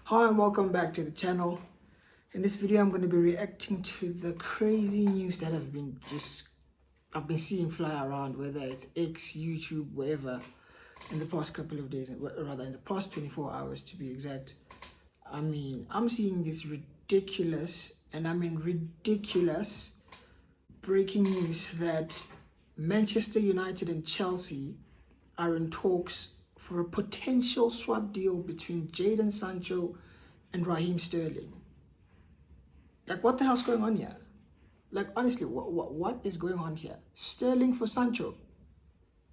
Hi and welcome back to the channel. In this video I'm going to be reacting to the crazy news that I've been seeing fly around, whether it's X, YouTube, wherever, in the past couple of days, rather in the past 24 hours to be exact. I mean, I'm seeing this ridiculous, and I mean ridiculous, breaking news that Manchester United and Chelsea are in talks for a potential swap deal between Jadon Sancho and Raheem Sterling. Like, what the hell's going on here? Like, honestly, what is going on here? Sterling for Sancho?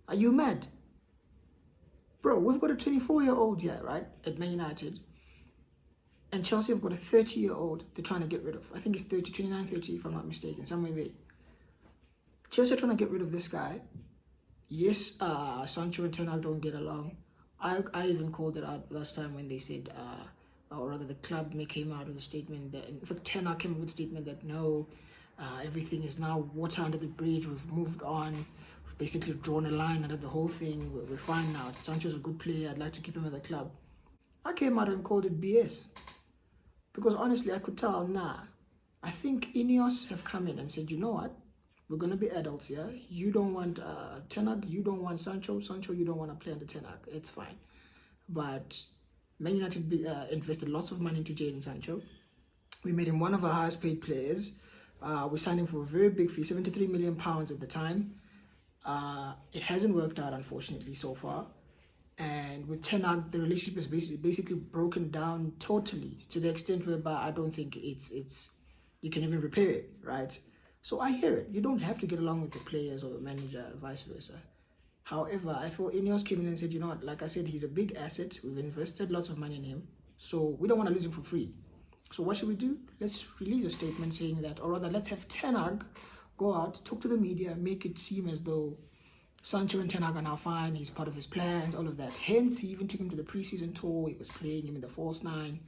Are you mad? Bro, we've got a 24-year-old here, right, at Man United. And Chelsea have got a 30-year-old they're trying to get rid of. I think it's 30, 29, 30, if I'm not mistaken, somewhere there. Chelsea are trying to get rid of this guy. Yes, Sancho and Ten Hag don't get along. I even called it out last time when they said, or rather the club came out with a statement that, in fact, Ten Hag came up with a statement that no, everything is now water under the bridge, we've moved on, we've basically drawn a line under the whole thing, we're fine now. Sancho's a good player, I'd like to keep him at the club. I came out and called it BS. Because honestly, I could tell, I think Ineos have come in and said, you know what? We're going to be adults here. You don't want Ten Hag, you don't want Sancho, you don't want to play under Ten Hag. It's fine. But Man United invested lots of money into Jadon Sancho. We made him one of our highest paid players. We signed him for a very big fee, £73 million at the time. It hasn't worked out, unfortunately, so far. And with Ten Hag, the relationship is basically broken down totally, to the extent whereby I don't think it's you can even repair it, right? So I hear it. You don't have to get along with your players or your manager, vice versa. However, I feel Ineos came in and said, you know what, like I said, he's a big asset. We've invested lots of money in him. So we don't want to lose him for free. So what should we do? Let's release a statement saying that, or rather, let's have Ten Hag go out, talk to the media, make it seem as though Sancho and Ten Hag are now fine, he's part of his plans, all of that. Hence, he even took him to the preseason tour. He was playing him in the false nine,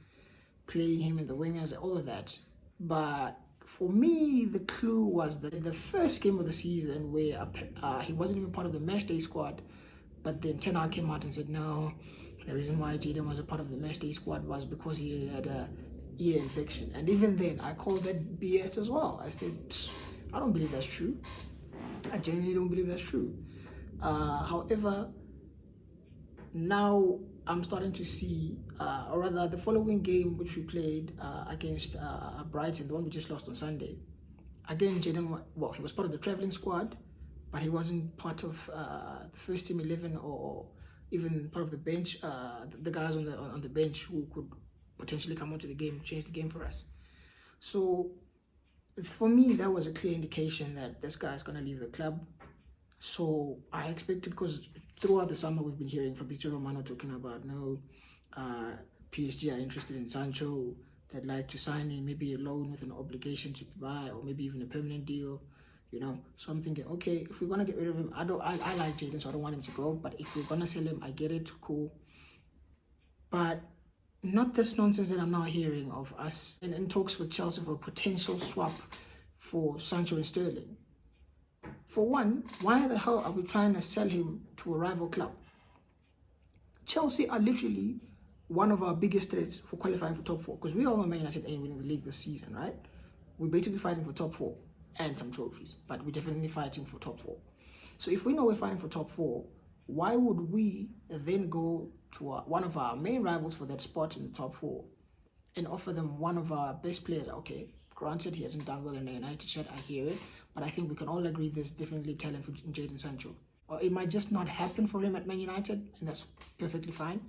playing him in the wingers, all of that. But for me, the clue was that the first game of the season where he wasn't even part of the matchday squad, but then Ten Hag came out and said, no, the reason why Jadon was a part of the matchday squad was because he had a ear infection. And even then, I called that BS as well. I said, I don't believe that's true. I genuinely don't believe that's true. However, now I'm starting to see, or rather the following game which we played against Brighton, the one we just lost on Sunday. Again, Jadon, well, he was part of the travelling squad, but he wasn't part of the first team 11 or even part of the bench, the guys on the bench who could potentially come onto the game, change the game for us. So for me, that was a clear indication that this guy is going to leave the club. So I expected, because throughout the summer we've been hearing Fabrizio Romano talking about PSG are interested in Sancho, they'd like to sign him, maybe a loan with an obligation to buy, or maybe even a permanent deal, you know. So I'm thinking, okay, if we're gonna get rid of him, I like Jadon, so I don't want him to go. But if we're gonna sell him, I get it, cool. But not this nonsense that I'm now hearing of us in talks with Chelsea for a potential swap for Sancho and Sterling. For one, why the hell are we trying to sell him to a rival club? Chelsea are literally one of our biggest threats for qualifying for top four, because we all know Man United ain't winning the league this season, right? We're basically fighting for top four and some trophies, but we're definitely fighting for top four. So if we know we're fighting for top four, why would we then go to one of our main rivals for that spot in the top four and offer them one of our best players? Okay, granted, he hasn't done well in the United shirt, I hear it, but I think we can all agree there's definitely talent in Jadon Sancho. Or it might just not happen for him at Man United, and that's perfectly fine.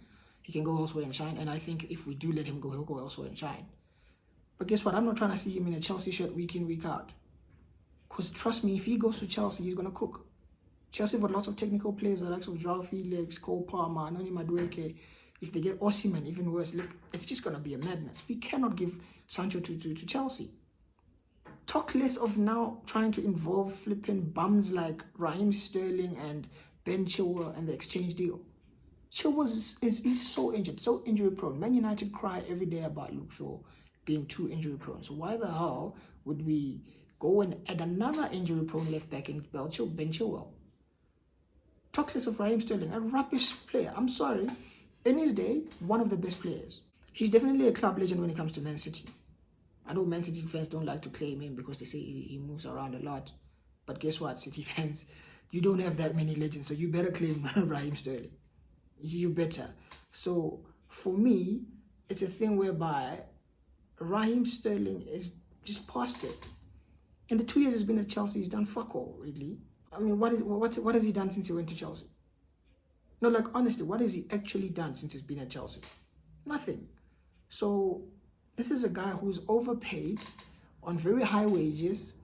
He can go elsewhere and shine, and I think if we do let him go, he'll go elsewhere and shine. But guess what? I'm not trying to see him in a Chelsea shirt week in, week out. Because trust me, if he goes to Chelsea, he's going to cook. Chelsea have got lots of technical players, the likes of Joao Felix, Cole Palmer, Noni Madueke. If they get Osimhen, even worse, look, it's just going to be a madness. We cannot give Sancho to Chelsea. Talk less of now trying to involve flipping bums like Raheem Sterling and Ben Chilwell and the exchange deal. Chilwell is so injured, so injury prone. Man United cry every day about Luke Shaw being too injury prone. So why the hell would we go and add another injury prone left back in Ben Chilwell? Talk less of Raheem Sterling, a rubbish player. I'm sorry. In his day, one of the best players. He's definitely a club legend when it comes to Man City. I know Man City fans don't like to claim him because they say he moves around a lot. But guess what, City fans? You don't have that many legends, so you better claim Raheem Sterling. You better. So for me, it's a thing whereby Raheem Sterling is just past it. In the 2 years he's been at Chelsea, he's done fuck all, really. I mean, what has he done since he went to Chelsea? No, like honestly, what has he actually done since he's been at Chelsea? Nothing. So this is a guy who's overpaid on very high wages,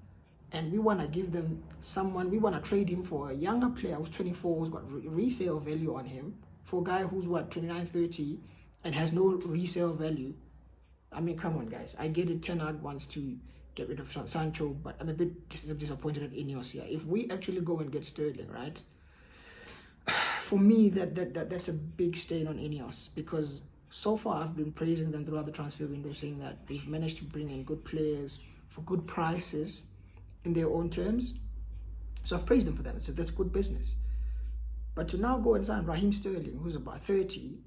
and we want to give them someone, we want to trade him for a younger player who's 24, who's got resale value on him, for a guy who's what, 29, 30, and has no resale value. I mean, come on, guys. I get it. Ten Hag wants to get rid of Sancho, but I'm a bit disappointed at Ineos here. If we actually go and get Sterling, right? For me, that's a big stain on Ineos, because so far I've been praising them throughout the transfer window, saying that they've managed to bring in good players for good prices in their own terms. So I've praised them for that. So that's good business. But to now go and sign Raheem Sterling, who's about 30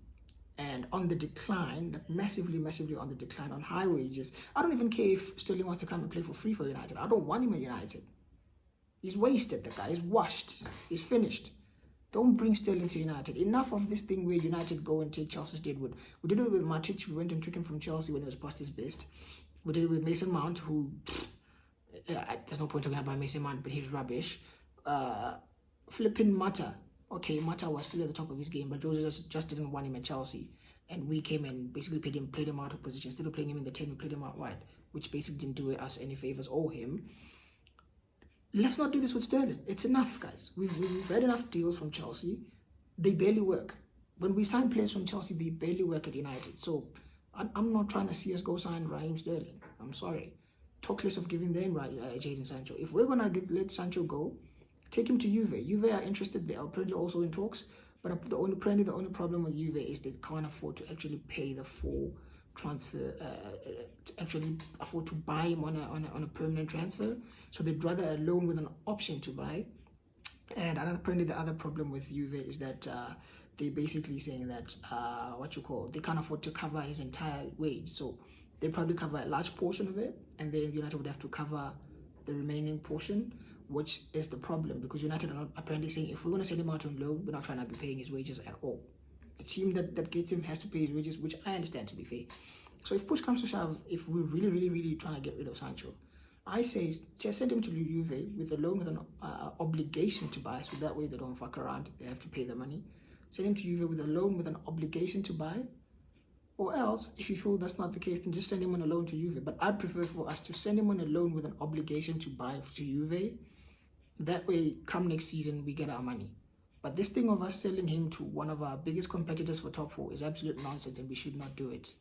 and on the decline, like massively on the decline, on high wages. I don't even care if Sterling wants to come and play for free for United. I don't want him at United. He's wasted, the guy. He's washed. He's finished. Don't bring Sterling to United. Enough of this thing where United go and take Chelsea's deadwood. We did it with Matic. We went and took him from Chelsea when he was past his best. We did it with Mason Mount, who... there's no point talking about Mason Mount, but he's rubbish. Flipping Mata. Okay, Mata was still at the top of his game, but Jose just didn't want him at Chelsea. And we came and basically played him out of position. Instead of playing him in the 10, we played him out wide, which basically didn't do us any favors or him. Let's not do this with Sterling. It's enough, guys. We've had enough deals from Chelsea. They barely work. When we sign players from Chelsea, they barely work at United. So I'm not trying to see us go sign Raheem Sterling. I'm sorry. Talk less of giving them Jadon Sancho. If we're going to let Sancho go, take him to Juve. Juve are interested. They are apparently also in talks. But the only problem with Juve is they can't afford to actually pay the full transfer, to actually afford to buy him on a permanent transfer. So they'd rather a loan with an option to buy. And apparently the other problem with Juve is that they're basically saying that they can't afford to cover his entire wage. So they probably cover a large portion of it, and then United would have to cover the remaining portion, which is the problem, because United are not apparently saying, if we're going to send him out on loan, we're not trying to be paying his wages at all. The team that gets him has to pay his wages, which I understand, to be fair. So if push comes to shove, if we're really trying to get rid of Sancho, I say just send him to Juve with a loan with an obligation to buy, so that way they don't fuck around, they have to pay the money. Send him to Juve with a loan with an obligation to buy. Or else, if you feel that's not the case, then just send him on a loan to Juve. But I'd prefer for us to send him on a loan with an obligation to buy to Juve. That way, come next season, we get our money. But this thing of us selling him to one of our biggest competitors for top 4 is absolute nonsense, and we should not do it.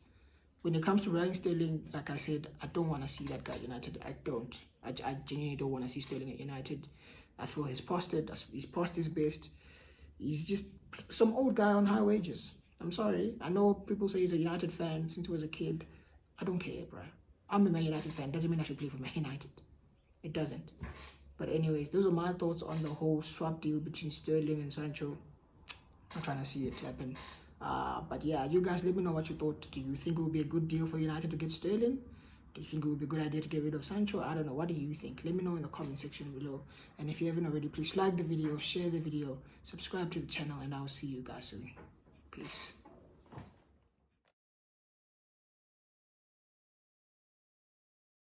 When it comes to Raheem Sterling, like I said, I don't want to see that guy at United. I don't. I genuinely don't want to see Sterling at United. I feel he's past it. He's past his best. He's just some old guy on high wages. I'm sorry. I know people say he's a United fan since he was a kid. I don't care, bro. I'm a Man United fan. Doesn't mean I should play for Man United. It doesn't. But anyways, those are my thoughts on the whole swap deal between Sterling and Sancho. I'm trying to see it happen. But yeah, you guys let me know what you thought. Do you think it would be a good deal for United to get Sterling? Do you think it would be a good idea to get rid of Sancho? I don't know. What do you think? Let me know in the comment section below. And if you haven't already, please like the video, share the video, subscribe to the channel, and I'll see you guys soon. Peace.